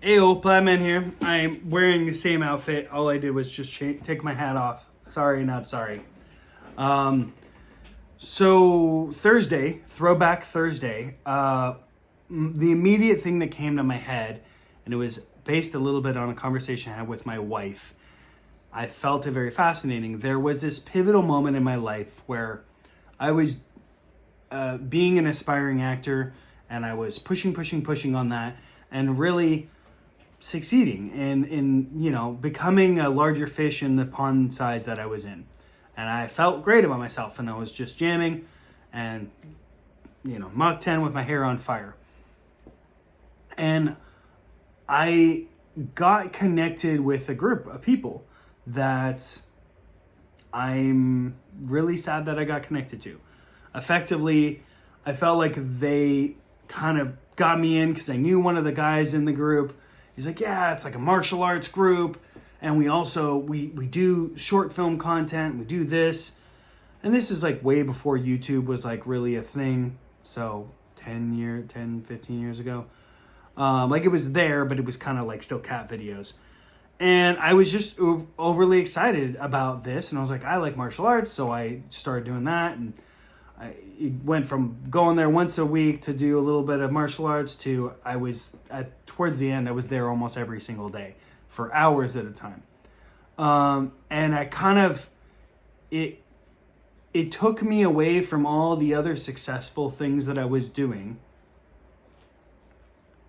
Ayo, Plattman here. I'm wearing the same outfit. All I did was just take my hat off. Sorry, not sorry. So Thursday, Throwback Thursday, the immediate thing that came to my head, and it was based a little bit on a conversation I had with my wife. I felt it very fascinating. There was this pivotal moment in my life where I was being an aspiring actor, and I was pushing on that, and really succeeding in becoming a larger fish in the pond size that I was in. And I felt great about myself, and I was just jamming and Mach 10 with my hair on fire. And I got connected with a group of people that I'm really sad that I got connected to. Effectively, I felt like they kind of got me in because I knew one of the guys in the group. He's like, yeah, it's like a martial arts group. And we also, we do short film content. We do this. And this is like way before YouTube was like really a thing. So 15 years ago. Like it was there, but it was kind of like still cat videos. And I was just overly excited about this. And I was like, I like martial arts. So I started doing that. And it went from going there once a week to do a little bit of martial arts to towards the end, I was there almost every single day for hours at a time. And I kind of, it took me away from all the other successful things that I was doing.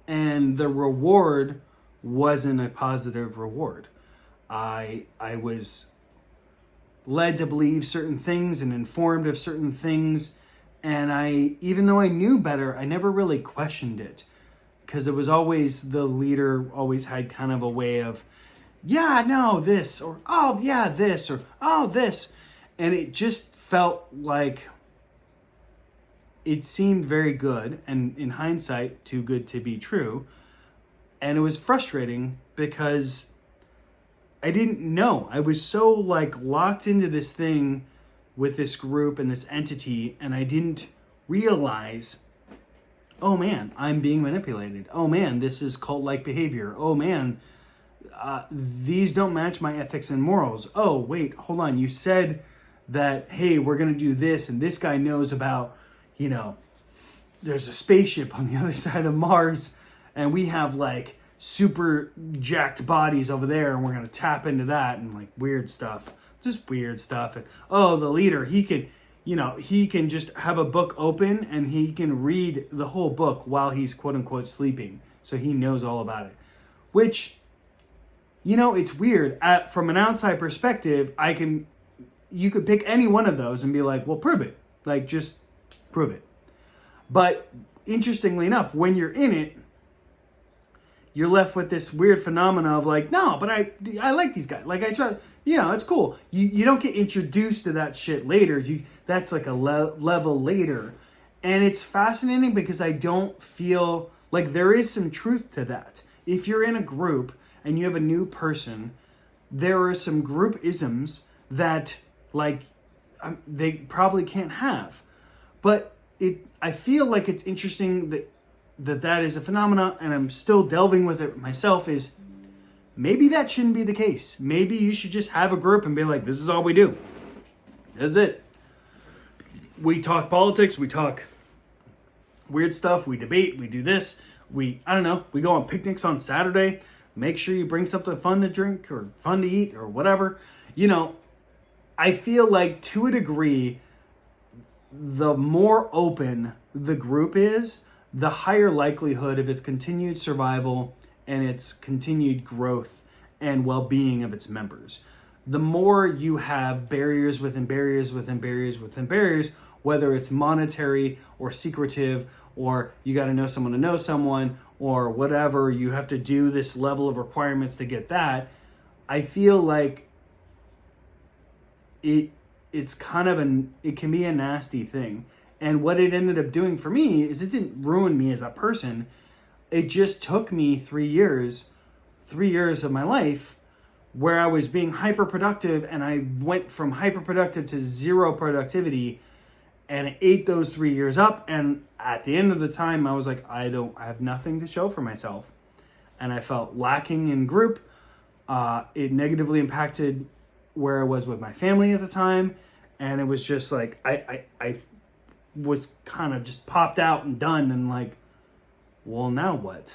And the reward wasn't a positive reward. I was led to believe certain things and informed of certain things. And even though I knew better, I never really questioned it. Because it was always, the leader always had kind of a way of, yeah, no, this, or, oh, yeah, this, or, oh, this. And it just felt like it seemed very good, and in hindsight, too good to be true. And it was frustrating because I didn't know. I was so like locked into this thing with this group and this entity, and I didn't realize, oh man, I'm being manipulated. Oh man, this is cult-like behavior. Oh man, these don't match my ethics and morals. Oh wait, hold on. You said that, hey, we're going to do this, and this guy knows about, there's a spaceship on the other side of Mars, and we have like super jacked bodies over there, and we're going to tap into that, and like weird stuff. Just weird stuff. And oh, the leader, he can just have a book open and he can read the whole book while he's quote unquote sleeping. So he knows all about it. Which, it's weird. From an outside perspective, you could pick any one of those and be like, well, prove it. Like, just prove it. But interestingly enough, when you're in it, you're left with this weird phenomena of like, no, but I like these guys. Like I try, it's cool. You don't get introduced to that shit later. That's like a level later. And it's fascinating because I don't feel like there is some truth to that. If you're in a group and you have a new person, there are some group isms that like they probably can't have. But I feel like it's interesting that is a phenomena, and I'm still delving with it myself, is maybe that shouldn't be the case. Maybe you should just have a group and be like, this is all we do. That's it. We talk politics, we talk weird stuff, we debate, we do this, we go on picnics on Saturday. Make sure you bring something fun to drink or fun to eat or whatever. I feel like to a degree, the more open the group is, the higher likelihood of its continued survival and its continued growth and well-being of its members. The more you have barriers within barriers within barriers within barriers, whether it's monetary or secretive, or you got to know someone, or whatever, you have to do this level of requirements to get that, I feel like it's kind of it can be a nasty thing. And what it ended up doing for me is it didn't ruin me as a person. It just took me 3 years of my life where I was being hyper productive, and I went from hyper productive to zero productivity, and it ate those 3 years up. And at the end of the time, I was like, I have nothing to show for myself. and I felt lacking in group. It negatively impacted where I was with my family at the time. And it was just like, I was kind of just popped out and done and like, well, now what?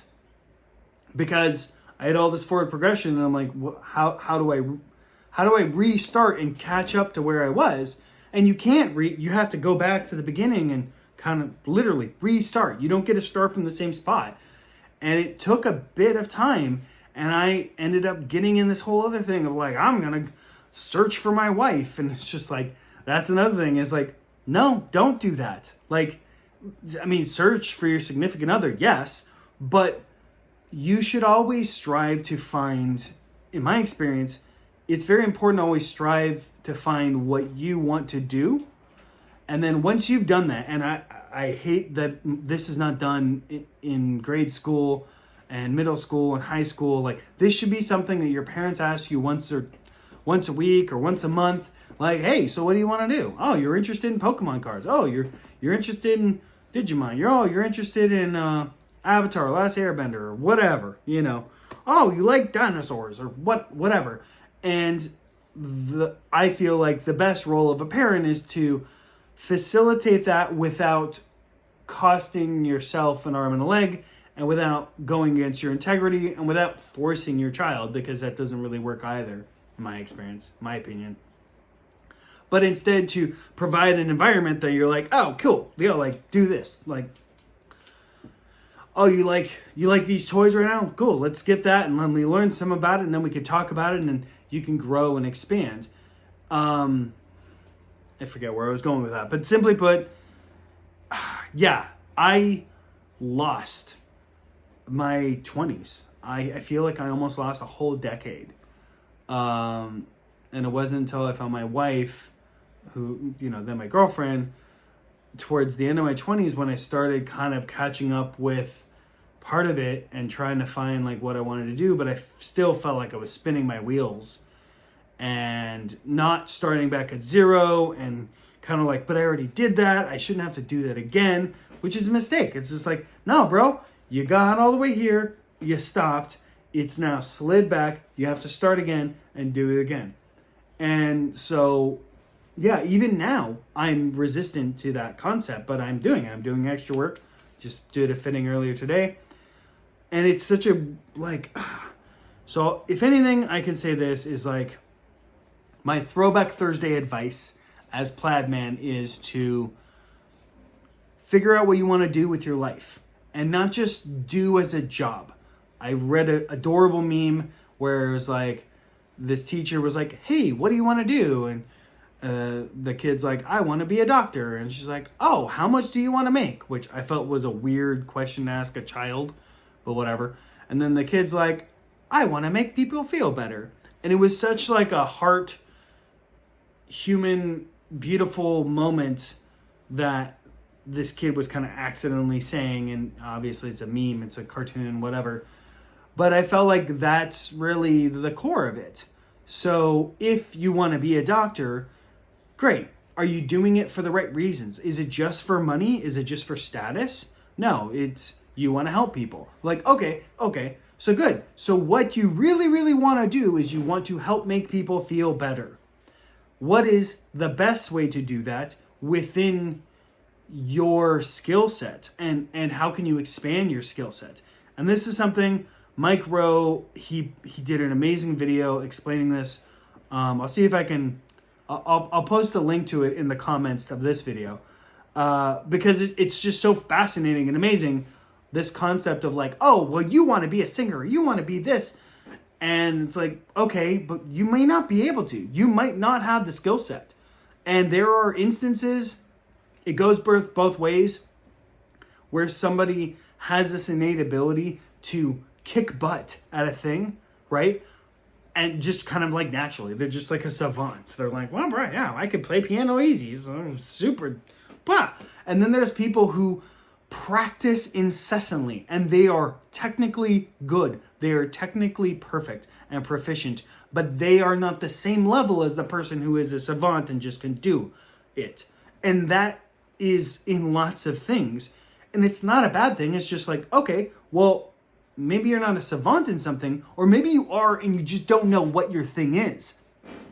Because I had all this forward progression and I'm like, how do I restart and catch up to where I was? And you can't you have to go back to the beginning and kind of literally restart. You don't get to start from the same spot. And it took a bit of time, and I ended up getting in this whole other thing of like, I'm going to search for my wife. And it's just like, that's another thing is like, no, don't do that. Like, I mean, search for your significant other, yes, but you should always strive to find, in my experience, it's very important to always strive to find what you want to do. And then once you've done that, and I hate that this is not done in grade school and middle school and high school. Like, this should be something that your parents ask you once a week or once a month. Like, hey, so what do you want to do? Oh, you're interested in Pokemon cards. Oh, you're interested in Digimon. You're interested in Avatar, Last Airbender, or whatever, you know. Oh, you like dinosaurs or whatever. And I feel like the best role of a parent is to facilitate that without costing yourself an arm and a leg, and without going against your integrity, and without forcing your child, because that doesn't really work either, in my experience, my opinion. But instead to provide an environment that you're like, oh, cool, you know, like, do this. Like, oh, you like these toys right now? Cool, let's get that, and let me learn some about it, and then we can talk about it, and then you can grow and expand. I forget where I was going with that. But simply put, yeah, I lost my 20s. I feel like I almost lost a whole decade. And it wasn't until I found my wife, who, you know, then my girlfriend, towards the end of my 20s when I started kind of catching up with part of it and trying to find like what I wanted to do, but I still felt like I was spinning my wheels and not starting back at zero, and kind of like, but I already did that. I shouldn't have to do that again, which is a mistake. It's just like, no, bro, you got all the way here. You stopped. It's now slid back. You have to start again and do it again. And so, yeah, even now I'm resistant to that concept, but I'm doing it. I'm doing extra work. Just did a fitting earlier today. And it's such a, like, so if anything, I can say this is like, my Throwback Thursday advice as Plaid Man is to figure out what you want to do with your life and not just do as a job. I read an adorable meme where it was like, this teacher was like, hey, what do you want to do? And the kid's like, I want to be a doctor. And she's like, oh, how much do you want to make? Which I felt was a weird question to ask a child, but whatever. And then the kid's like, I want to make people feel better. And it was such like a heart, human, beautiful moment that this kid was kind of accidentally saying, and obviously it's a meme, it's a cartoon, whatever. But I felt like that's really the core of it. So if you want to be a doctor, great. Are you doing it for the right reasons? Is it just for money? Is it just for status? No, it's you want to help people. Like, okay, so good. So what you really, really want to do is you want to help make people feel better. What is the best way to do that within your skill set? And how can you expand your skill set? And this is something Mike Rowe, he did an amazing video explaining this. I'll see if I can, I'll post a link to it in the comments of this video. Because it's just so fascinating and amazing. This concept of like, oh, well, you want to be a singer, you want to be this. And it's like, okay, but you may not be able to. You might not have the skill set. And there are instances, it goes both ways, where somebody has this innate ability to kick butt at a thing, right? And just kind of like naturally, they're just like a savant. They're like, well, right, yeah, I could play piano easy. So I'm super, blah. And then there's people who practice incessantly and they are technically good. They are technically perfect and proficient, but they are not the same level as the person who is a savant and just can do it. And that is in lots of things. And it's not a bad thing. It's just like, okay, well, maybe you're not a savant in something, or maybe you are and you just don't know what your thing is.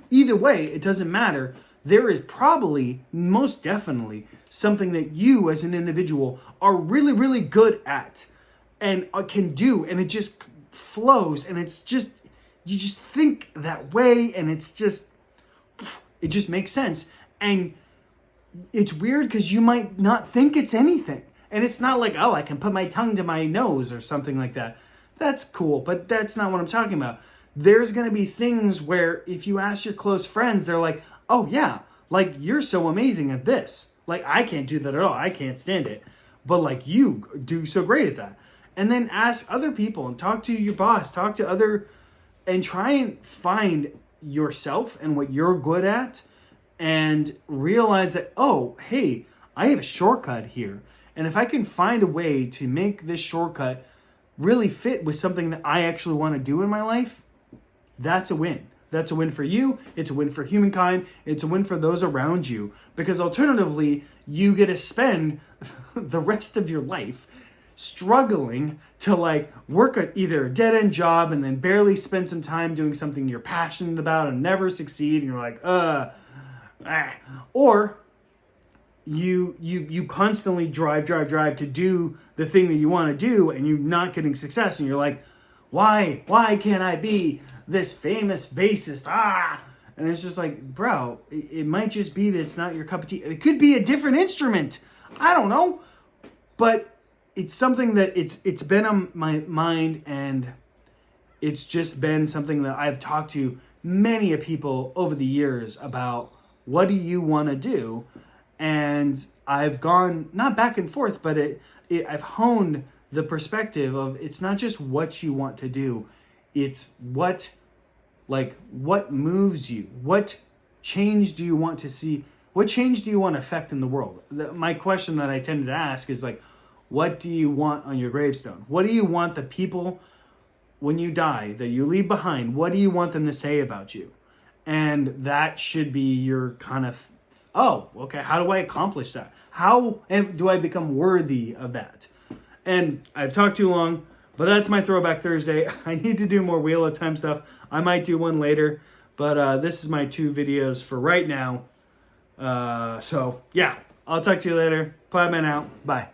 Either way, it doesn't matter. There is probably, most definitely, something that you as an individual are really, really good at and can do, and it just flows, and it's just, you just think that way, and it just makes sense. And it's weird because you might not think it's anything. And it's not like, oh, I can put my tongue to my nose or something like that. That's cool, but that's not what I'm talking about. There's going to be things where if you ask your close friends, they're like, oh yeah, like you're so amazing at this. Like I can't do that at all. I can't stand it. But like you do so great at that. And then ask other people and talk to your boss, talk to other, and try and find yourself and what you're good at, and realize that, oh, hey, I have a shortcut here. And if I can find a way to make this shortcut really fit with something that I actually want to do in my life, that's a win. That's a win for you. It's a win for humankind. It's a win for those around you. Because alternatively, you get to spend the rest of your life struggling to like work at either a dead-end job and then barely spend some time doing something you're passionate about and never succeed. And you're like, or you constantly drive to do the thing that you want to do, and you're not getting success, and you're like, why can't I be this famous bassist? And it's just like, bro, it might just be that it's not your cup of tea. It could be a different instrument. I don't know. But it's something that it's been on my mind, and it's just been something that I've talked to many people over the years about. What do you want to do? And I've gone not back and forth, but I've honed the perspective of it's not just what you want to do, it's what moves you, what change do you want to see, what change do you want to affect in the world? My question that I tended to ask is like, what do you want on your gravestone? What do you want the people when you die that you leave behind? What do you want them to say about you? And that should be your kind of, oh, okay, how do I accomplish that? How do I become worthy of that? And I've talked too long, but that's my Throwback Thursday. I need to do more Wheel of Time stuff. I might do one later, but this is my 2 videos for right now. So, yeah, I'll talk to you later. Plaidman out. Bye.